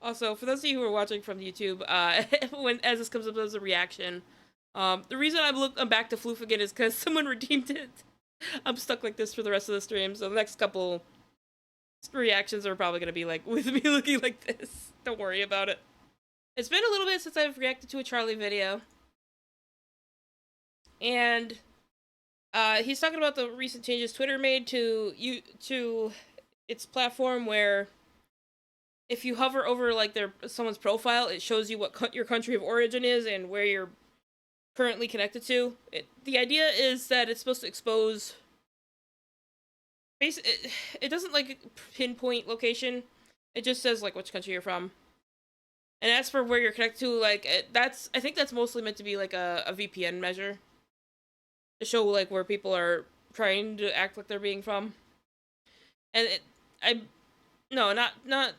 Also, for those of you who are watching from YouTube, as this comes up as a reaction, the reason I'm back to Floof again is because someone redeemed it. I'm stuck like this for the rest of the stream, so the next couple reactions are probably gonna be like with me looking like this. Don't worry about it. It's been a little bit since I've reacted to a Charlie video, and he's talking about the recent changes Twitter made to its platform, where if you hover over like someone's profile, it shows you what your country of origin is and where you're currently connected to. The idea is that it's supposed to expose. It doesn't like pinpoint location. It just says like which country you're from. And as for where you're connected to, like I think that's mostly meant to be like a VPN measure to show like where people are trying to act like they're being from. And not.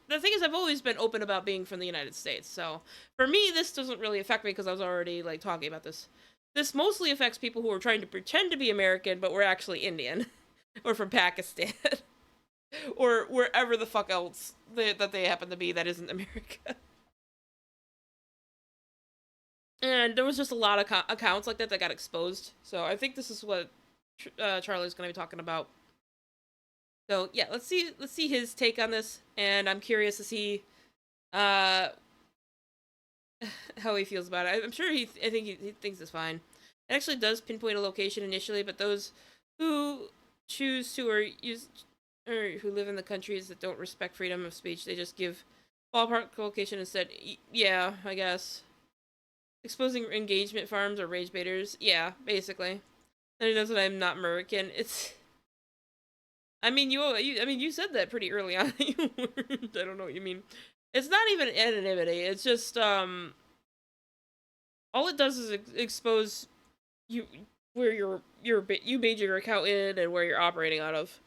The thing is, I've always been open about being from the United States, so for me, this doesn't really affect me because I was already like talking about this. This mostly affects people who are trying to pretend to be American, but we're actually Indian, or from Pakistan, or wherever the fuck else that they happen to be that isn't America. And there was just a lot of accounts like that got exposed, so I think this is what Charlie's going to be talking about. So yeah, let's see his take on this, and I'm curious to see how he feels about it. I'm sure I think he thinks it's fine. It actually does pinpoint a location initially, but those who choose to or who live in the countries that don't respect freedom of speech, they just give ballpark location instead. Yeah, I guess. Exposing engagement farms or rage baiters. Yeah, basically. And he knows that I'm not American. It's. I mean, you said that pretty early on. I don't know what you mean. It's not even anonymity. It's just all it does is expose you where you made your account in and where you're operating out of.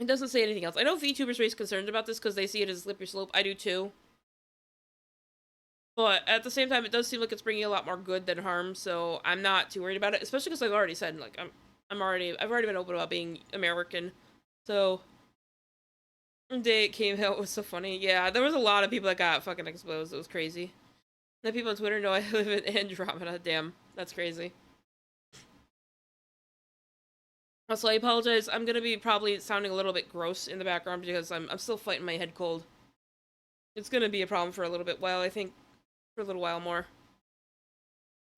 It doesn't say anything else. I know VTubers raise concerns about this because they see it as a slippery slope. I do too. But at the same time, it does seem like it's bringing a lot more good than harm, so I'm not too worried about it. Especially because I've already said, like, I've already been open about being American. So the day it came out was so funny. Yeah, there was a lot of people that got fucking exposed. It was crazy. The people on Twitter know I live in Andromeda. Damn, that's crazy. Also, I apologize. I'm gonna be probably sounding a little bit gross in the background because I'm still fighting my head cold. It's gonna be a problem for a little bit while, I think. For a little while more.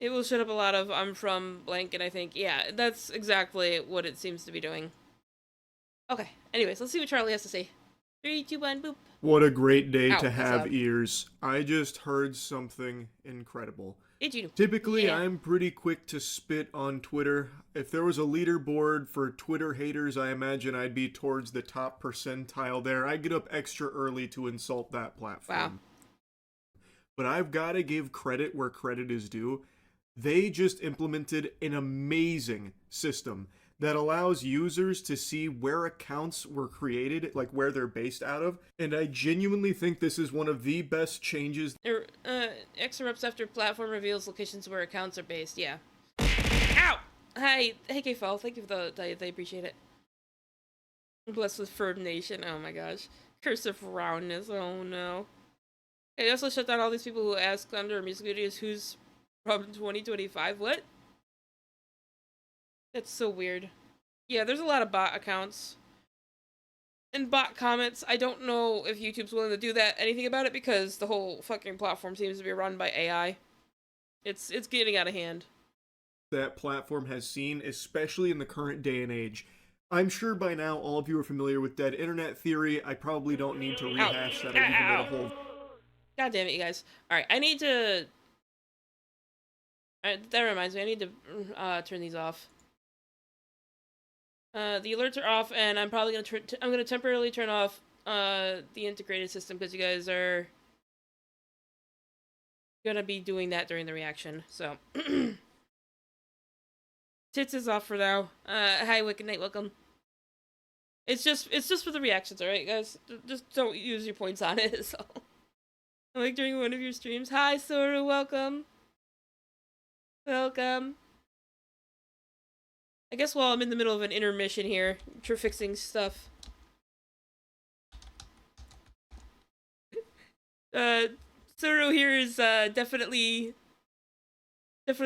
It will shut up a lot of I'm from blank, and I think, yeah, that's exactly what it seems to be doing. Okay, anyways, let's see what Charlie has to say. 3, 2, 1, boop. What a great day to have ears. I just heard something incredible. Did you? Typically, yeah. I'm pretty quick to spit on Twitter. If there was a leaderboard for Twitter haters, I imagine I'd be towards the top percentile there. I get up extra early to insult that platform. Wow. But I've got to give credit where credit is due. They just implemented an amazing system that allows users to see where accounts were created, like where they're based out of. And I genuinely think this is one of the best changes. X erupts after platform reveals locations where accounts are based. Yeah. Ow! Hi, hey K-Fall. Thank you for the they appreciate it. Blessed with Ferd Nation. Oh my gosh. Curse of roundness. Oh no. It also shut down all these people who ask under music videos who's from 2025. What? That's so weird. Yeah, there's a lot of bot accounts. And bot comments. I don't know if YouTube's willing to do anything about it because the whole fucking platform seems to be run by AI. It's getting out of hand. That platform has seen, especially in the current day and age. I'm sure by now all of you are familiar with dead internet theory. I probably don't need to rehash that. I've even made a whole... God damn it, you guys. Alright, I need to... that reminds me, I need to turn these off. The alerts are off, and I'm probably gonna temporarily turn off the integrated system because you guys are gonna be doing that during the reaction. So Tits is off for now. Hi Wicked Knight, welcome. It's just for the reactions, alright guys? Just don't use your points on it, so. Like during one of your streams. Hi Sora, welcome. Welcome. I guess while I'm in the middle of an intermission here, for fixing stuff. Zoro here is definitely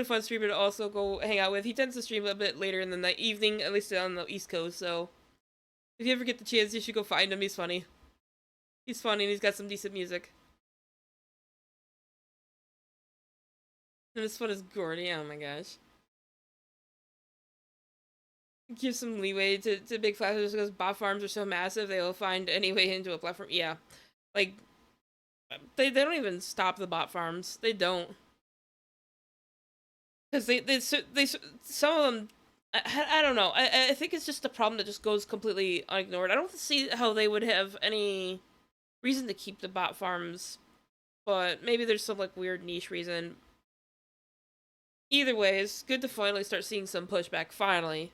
fun streamer to also go hang out with. He tends to stream a bit later in the night, evening, at least on the East Coast. So if you ever get the chance, you should go find him. He's funny. He's funny and he's got some decent music. And as fun as Gordy, oh my gosh. Give some leeway to big platforms because bot farms are so massive, they'll find any way into a platform. Yeah. Like, they don't even stop the bot farms. They don't. Because they some of them, I don't know. I think it's just a problem that just goes completely unignored. I don't see how they would have any reason to keep the bot farms, but maybe there's some like weird niche reason. Either way, it's good to finally start seeing some pushback. Finally,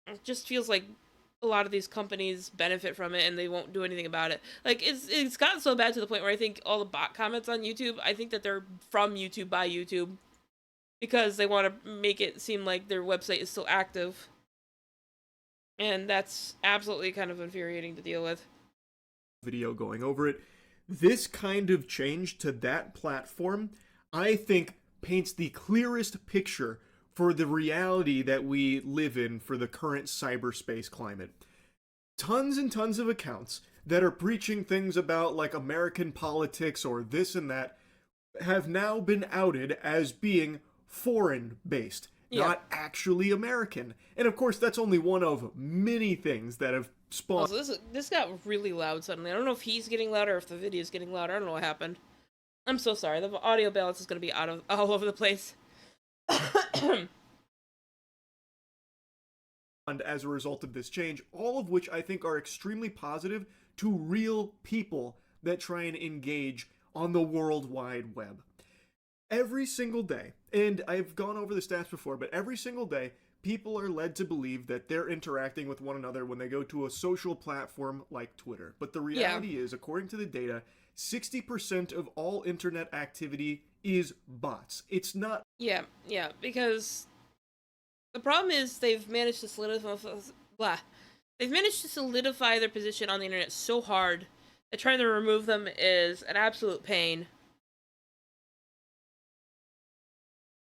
it just feels like a lot of these companies benefit from it and they won't do anything about it. Like it's gotten so bad to the point where I think all the bot comments on YouTube, I think that they're from YouTube by YouTube because they want to make it seem like their website is still active. And that's absolutely kind of infuriating to deal with. Video going over it. This kind of change to that platform, I think, paints the clearest picture for the reality that we live in for the current cyberspace climate. Tons and tons of accounts that are preaching things about like American politics or this and that have now been outed as being foreign based, not actually American. And of course, that's only one of many things that have spawned. Also, this got really loud suddenly. I don't know if he's getting louder or if the video's getting louder. I don't know what happened. I'm so sorry. The audio balance is going to be all over the place. As a result of this change, all of which I think are extremely positive to real people that try and engage on the World Wide Web. Every single day, and I've gone over the stats before, but every single day, people are led to believe that they're interacting with one another when they go to a social platform like Twitter. But the reality is, according to the data, 60% of all internet activity is bots. It's not... Yeah, because the problem is they've managed to solidify their position on the internet so hard that trying to remove them is an absolute pain.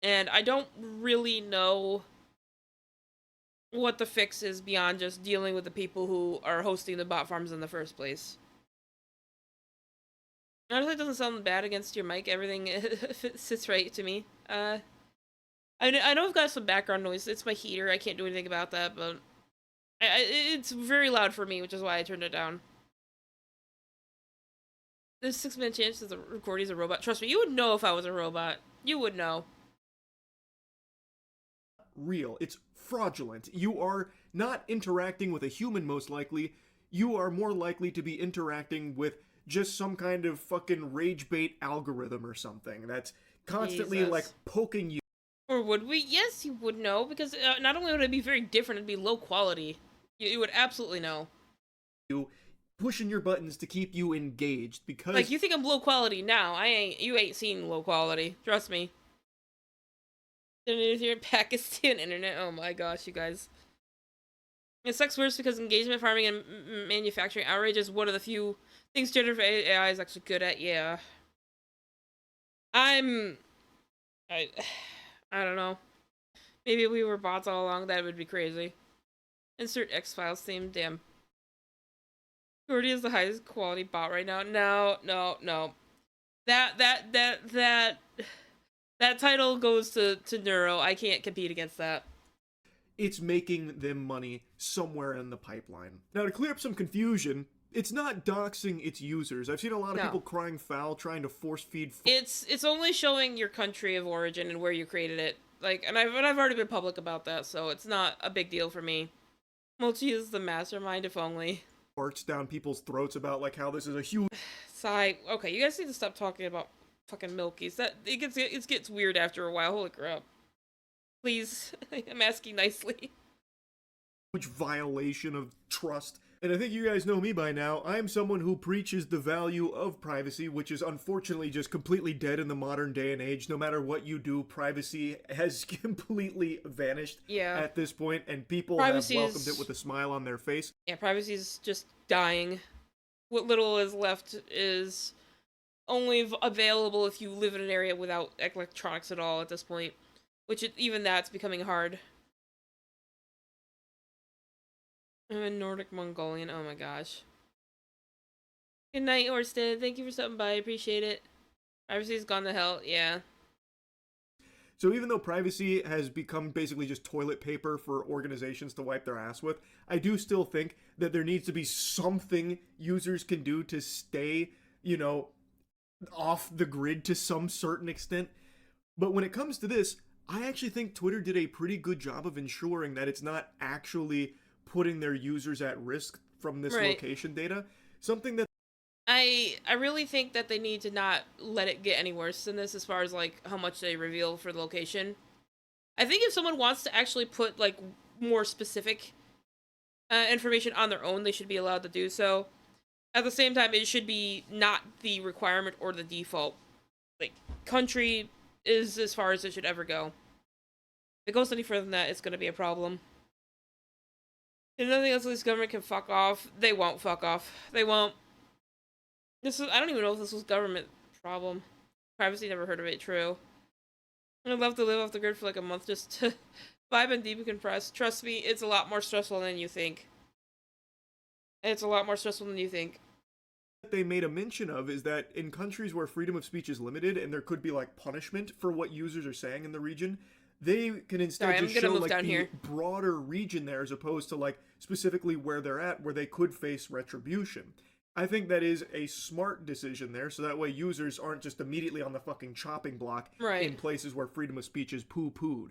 And I don't really know what the fix is beyond just dealing with the people who are hosting the bot farms in the first place. Honestly, it doesn't sound bad against your mic. Everything sits right to me. I know I've got some background noise. It's my heater. I can't do anything about that, but it's very loud for me, which is why I turned it down. There's 6-minute chance that the recording's a robot. Trust me, you would know if I was a robot. You would know. Real. It's fraudulent. You are not interacting with a human, most likely. You are more likely to be interacting with just some kind of fucking rage bait algorithm or something that's constantly like poking you. Or would we? Yes, you would know, because not only would it be very different, it'd be low quality. You would absolutely know. You pushing your buttons to keep you engaged, because like, you think I'm low quality now. You ain't seen low quality. Trust me. Here in Pakistan internet. Oh my gosh, you guys. It sucks worse because engagement farming and manufacturing outrage is one of the few things generative AI is actually good at. Yeah. I don't know. Maybe we were bots all along. That would be crazy. Insert X-Files theme. Damn. Gordy is the highest quality bot right now. No. That title goes to Neuro. I can't compete against that. It's making them money somewhere in the pipeline. Now, to clear up some confusion, it's not doxing its users. I've seen a lot of people crying foul, trying to force feed. It's only showing your country of origin and where you created it. Like, and I've already been public about that, so it's not a big deal for me. Multi is the mastermind, if only. Barks down people's throats about like how this is a huge. Sigh. Okay, you guys need to stop talking about fucking Milkies. That it gets weird after a while. Holy crap! Please, I'm asking nicely. Huge violation of trust. And I think you guys know me by now. I am someone who preaches the value of privacy, which is unfortunately just completely dead in the modern day and age. No matter what you do, privacy has completely vanished at this point, and people have welcomed it with a smile on their face. Yeah, privacy is just dying. What little is left is only available if you live in an area without electronics at all at this point, which even that's becoming hard. I'm a Nordic Mongolian. Oh my gosh. Good night, Orsted. Thank you for stopping by. I appreciate it. Privacy's gone to hell. Yeah. So even though privacy has become basically just toilet paper for organizations to wipe their ass with, I do still think that there needs to be something users can do to stay, you know, off the grid to some certain extent. But when it comes to this, I actually think Twitter did a pretty good job of ensuring that it's not actually putting their users at risk from this location data. Something that I really think that they need to not let it get any worse than this as far as, like, how much they reveal for the location. I think if someone wants to actually put, like, more specific information on their own, they should be allowed to do so. At the same time, it should be not the requirement or the default. Like, country is as far as it should ever go. If it goes any further than that, it's going to be a problem. If nothing else, this government can fuck off. They won't fuck off. They won't. I don't even know if this was government problem. Privacy, never heard of it, true. I'd love to live off the grid for like a month just to vibe and decompress. Trust me, it's a lot more stressful than you think. It's a lot more stressful than you think. They made a mention of is that in countries where freedom of speech is limited and there could be like punishment for what users are saying in the region, they can instead just show like the broader region there as opposed to like specifically where they're at, where they could face retribution. I think that is a smart decision there, so that way users aren't just immediately on the fucking chopping block in places where freedom of speech is poo-pooed.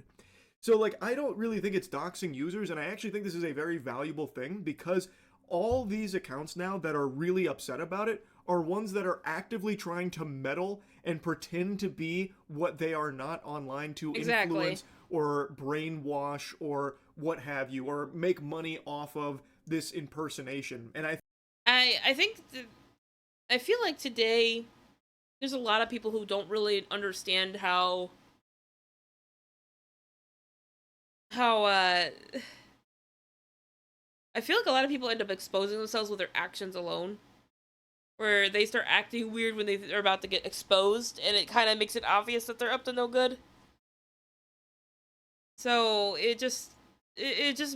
So, like, I don't really think it's doxing users, and I actually think this is a very valuable thing, because all these accounts now that are really upset about it are ones that are actively trying to meddle and pretend to be what they are not online to influence or brainwash or what have you, or make money off of this impersonation. And I think I feel like today there's a lot of people who don't really understand how I feel like a lot of people end up exposing themselves with their actions alone, where they start acting weird when they're about to get exposed, and it kind of makes it obvious that they're up to no good. So it just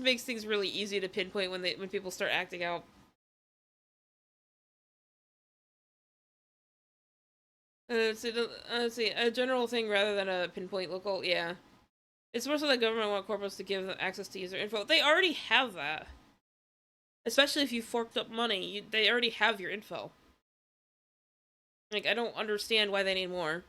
makes things really easy to pinpoint when people start acting out. Let's see, a general thing rather than a pinpoint local, yeah. It's more so that government want corporates to give them access to user info. They already have that. Especially if you forked up money, they already have your info. Like, I don't understand why they need more.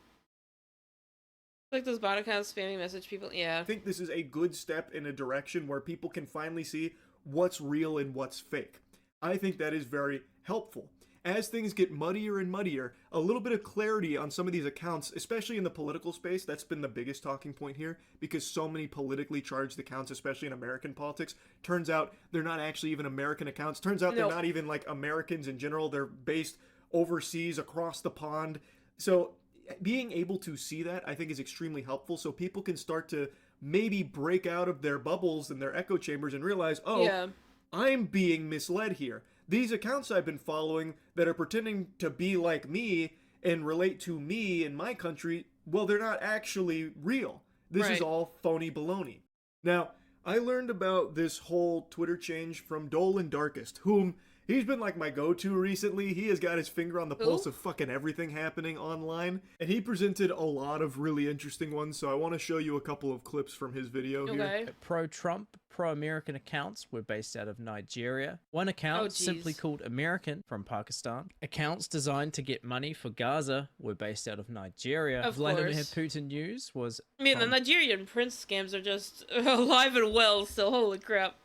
Like those bot accounts spamming message people, yeah. I think this is a good step in a direction where people can finally see what's real and what's fake. I think that is very helpful. As things get muddier and muddier, a little bit of clarity on some of these accounts, especially in the political space, that's been the biggest talking point here, because so many politically charged accounts, especially in American politics, turns out they're not actually even American accounts. Turns out they're not even like Americans in general. They're based overseas across the pond. So being able to see that, I think, is extremely helpful, so people can start to maybe break out of their bubbles and their echo chambers and realize, oh, I'm being misled here. These accounts I've been following that are pretending to be like me and relate to me in my country, well, they're not actually real. This is all phony baloney. Now, I learned about this whole Twitter change from Dolan Darkest, whom he's been like my go-to recently. He has got his finger on the pulse of fucking everything happening online, and he presented a lot of really interesting ones, so I want to show you a couple of clips from his video here. Pro-Trump, pro-American accounts were based out of Nigeria. One account, simply called American, from Pakistan. Accounts designed to get money for Gaza were based out of Nigeria. Of Vladimir course. Putin News was... I mean, the Nigerian prince scams are just alive and well still, holy crap.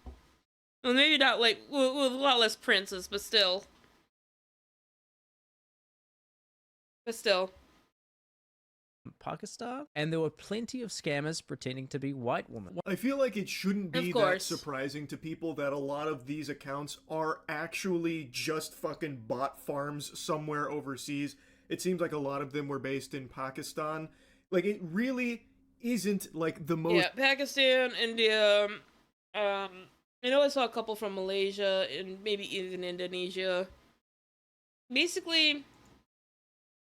Well, maybe not, like, with a lot less princes, but still. Pakistan, and there were plenty of scammers pretending to be white women. I feel like it shouldn't be that surprising to people that a lot of these accounts are actually just fucking bot farms somewhere overseas. It seems like a lot of them were based in Pakistan. Like, it really isn't like the most... Yeah, Pakistan, India, I know I saw a couple from Malaysia and maybe even Indonesia. Basically,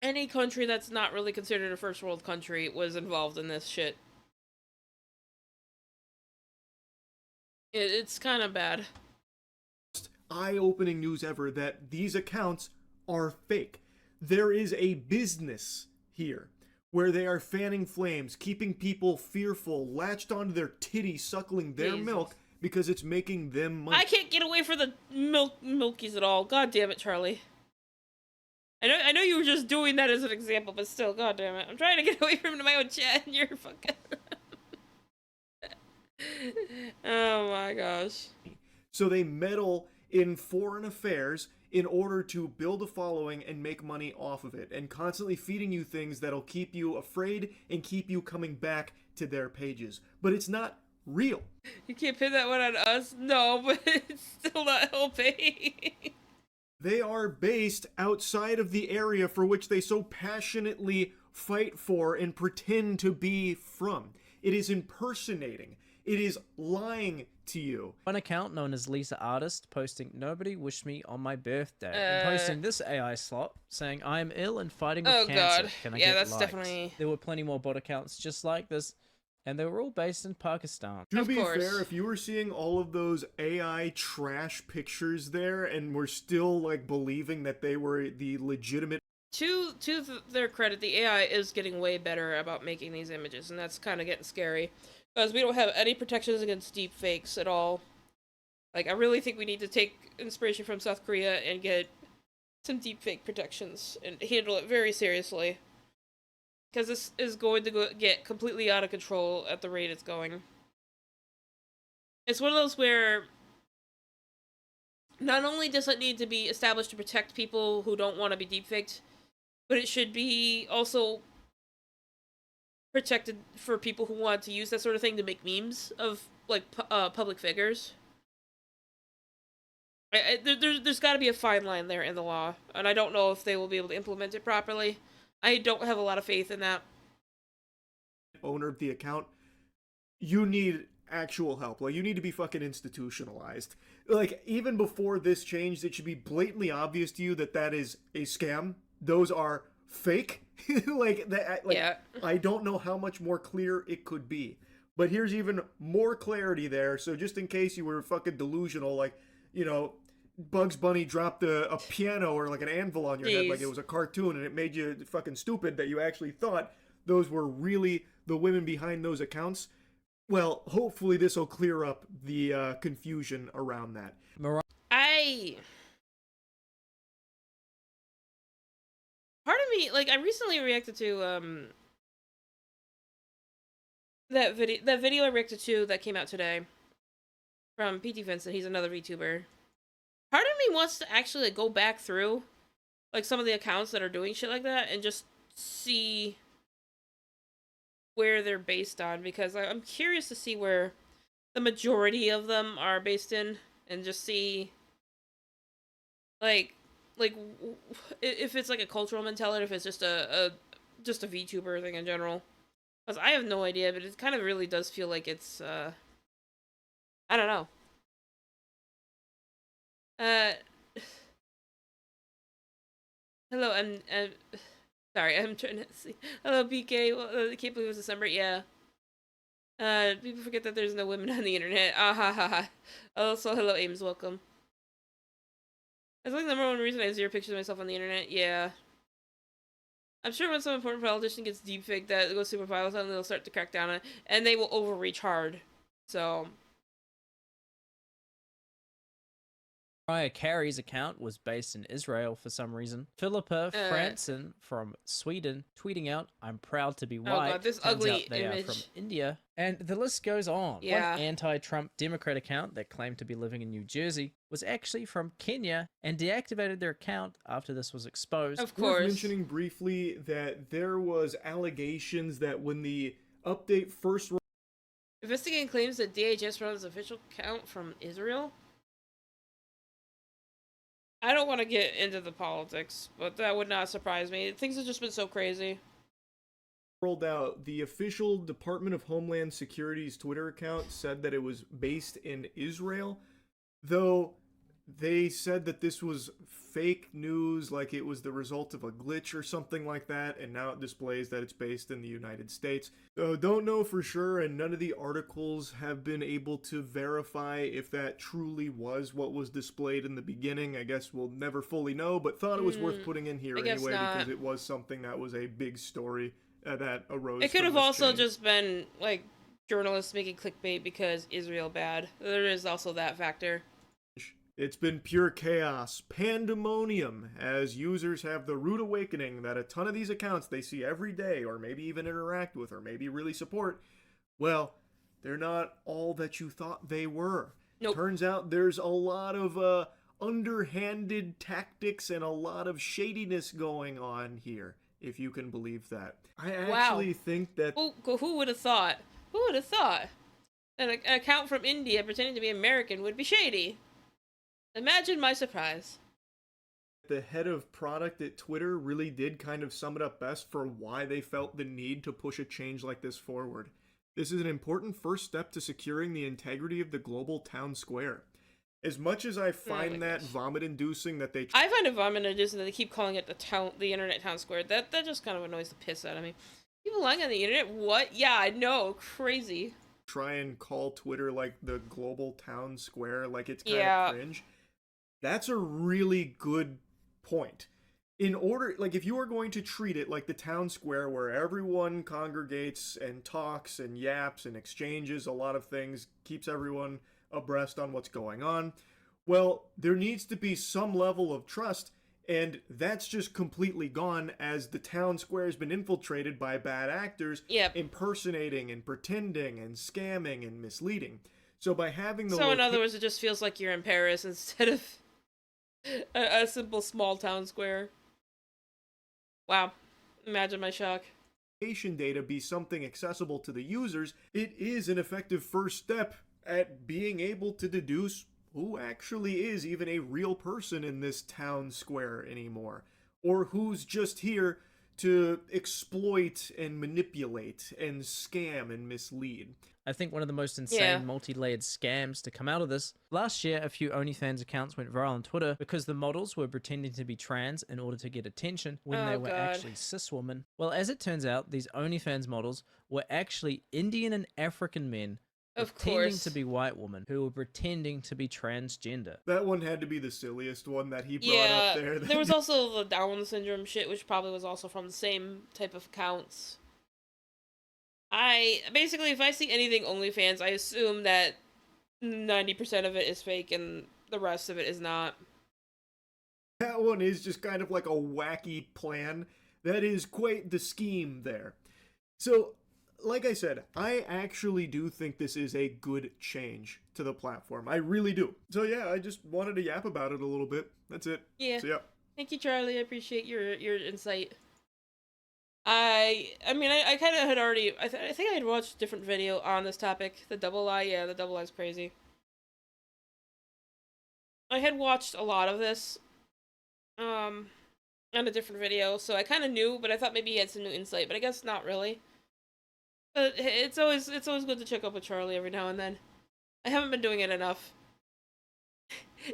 any country that's not really considered a first world country was involved in this shit. It's kind of bad. Eye-opening news ever that these accounts are fake. There is a business here where they are fanning flames, keeping people fearful, latched onto their titty, suckling their milk because it's making them money. I can't get away from the milkies at all. God damn it, Charlie. I know you were just doing that as an example, but still, god damn it. I'm trying to get away from my own chat and you're fucking... Oh my gosh. So they meddle in foreign affairs in order to build a following and make money off of it, and constantly feeding you things that'll keep you afraid and keep you coming back to their pages. But it's not real. You can't pin that one on us? No, but it's still not helping. They are based outside of the area for which they so passionately fight for and pretend to be from. It is impersonating. It is lying to you. One account known as Lisa Artist posting, "Nobody wished me on my birthday," and posting this AI slot saying, "I am ill and fighting with cancer. God. Can I yeah, get that's likes?" definitely... There were plenty more bot accounts just like this, and they were all based in Pakistan. To be fair, if you were seeing all of those AI trash pictures there and were still like believing that they were the legitimate... To their credit, the AI is getting way better about making these images, and that's kind of getting scary. Because we don't have any protections against deep fakes at all. Like, I really think we need to take inspiration from South Korea and get some deep fake protections and handle it very seriously. Because this is going to get completely out of control at the rate it's going. It's one of those where not only does it need to be established to protect people who don't want to be deepfaked, but it should be also protected for people who want to use that sort of thing to make memes of, like, public figures. There's got to be a fine line there in the law, and I don't know if they will be able to implement it properly. I don't have a lot of faith in that. Owner of the account, you need actual help. Like, you need to be fucking institutionalized. Like, even before this changed, it should be blatantly obvious to you that that is a scam. Those are fake. Like, that, like, yeah. I don't know how much more clear it could be. But here's even more clarity there, so just in case you were fucking delusional, like, you know, Bugs Bunny dropped a piano or like an anvil on your head like it was a cartoon and it made you fucking stupid that you actually thought those were really the women behind those accounts. Well, hopefully this will clear up the confusion around that. Part of me, like, I recently reacted to, that video I reacted to that came out today from PT Vincent. He's another VTuber. Part of me wants to actually, like, go back through, like, some of the accounts that are doing shit like that and just see where they're based on, because I'm curious to see where the majority of them are based in, and just see, like if it's like a cultural mentality, if it's just a VTuber thing in general. Because I have no idea, but it kind of really does feel like it's, I don't know. Hello, sorry, I'm trying to see. Hello, BK. Well, I can't believe it was December. Yeah. People forget that there's no women on the internet. Ah ha ha ha. Also, hello, Ames. Welcome. That's like the number one reason I have zero pictures of myself on the internet. Yeah. I'm sure when some important politician gets deepfaked that goes super viral, suddenly they'll start to crack down on it, and they will overreach hard. So. Mariah Carey's account was based in Israel for some reason. Philippa Franson from Sweden tweeting out, "I'm proud to be white." Oh god, this Turns ugly out they image. are from India. And the list goes on. Yeah. One anti-Trump Democrat account that claimed to be living in New Jersey was actually from Kenya and deactivated their account after this was exposed. Of course. Worth mentioning briefly that there was allegations that when the update first... Investigating claims that DHS runs official account from Israel? I don't want to get into the politics, but that would not surprise me. Things have just been so crazy. Rolled out, the official Department of Homeland Security's Twitter account said that it was based in Israel, though they said that this was fake news, like it was the result of a glitch or something like that, and now it displays that it's based in the United States. So don't know for sure, and none of the articles have been able to verify if that truly was what was displayed in the beginning. I guess we'll never fully know, but thought it was worth putting in here anyway because it was something that was a big story that arose. It could have also just been like journalists making clickbait because Israel bad. There is also that factor. It's been pure chaos, pandemonium, as users have the rude awakening that a ton of these accounts they see every day, or maybe even interact with, or maybe really support, well, they're not all that you thought they were. Nope. Turns out there's a lot of underhanded tactics and a lot of shadiness going on here, if you can believe that. I actually think that... Who would have thought? Who would have thought? An account from India pretending to be American would be shady. Imagine my surprise. The head of product at Twitter really did kind of sum it up best for why they felt the need to push a change like this forward. This is an important first step to securing the integrity of the global town square. As much as I find that vomit-inducing that they... I find it vomit-inducing that they keep calling it the internet town square. That just kind of annoys the piss out of me. People lying on the internet? What? Yeah, I know. Crazy. Try and call Twitter like the global town square, like it's kind of cringe. That's a really good point. In order, like, if you are going to treat it like the town square where everyone congregates and talks and yaps and exchanges a lot of things, keeps everyone abreast on what's going on, well, there needs to be some level of trust, and that's just completely gone as the town square has been infiltrated by bad actors impersonating and pretending and scamming and misleading. So by having the... So in other words, it just feels like you're in Paris instead of a simple small town square. Wow. Imagine my shock. Data be something accessible to the users, it is an effective first step at being able to deduce who actually is even a real person in this town square anymore, or who's just here to exploit and manipulate and scam and mislead. I think one of the most insane multi-layered scams to come out of this. Last year, a few OnlyFans accounts went viral on Twitter because the models were pretending to be trans in order to get attention when they were actually cis women. Well, as it turns out, these OnlyFans models were actually Indian and African men pretending to be white women who were pretending to be transgender. That one had to be the silliest one that he brought up there. There was also the Down syndrome shit, which probably was also from the same type of accounts. Basically, if I see anything OnlyFans, I assume that 90% of it is fake and the rest of it is not. That one is just kind of like a wacky plan. That is quite the scheme there. So, like I said, I actually do think this is a good change to the platform. I really do. So yeah, I just wanted to yap about it a little bit. That's it. Yeah. So, yeah. Thank you, Charlie. I appreciate your insight. I mean, I kind of had already... I think I had watched a different video on this topic. The double eye. Yeah, the double eye's crazy. I had watched a lot of this on a different video, so I kind of knew, but I thought maybe he had some new insight, but I guess not really. But it's always good to check up with Charlie every now and then. I haven't been doing it enough.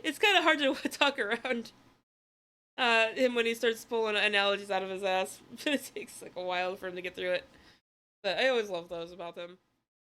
It's kind of hard to talk around him when he starts pulling analogies out of his ass. But it takes like a while for him to get through it. But I always love those about him.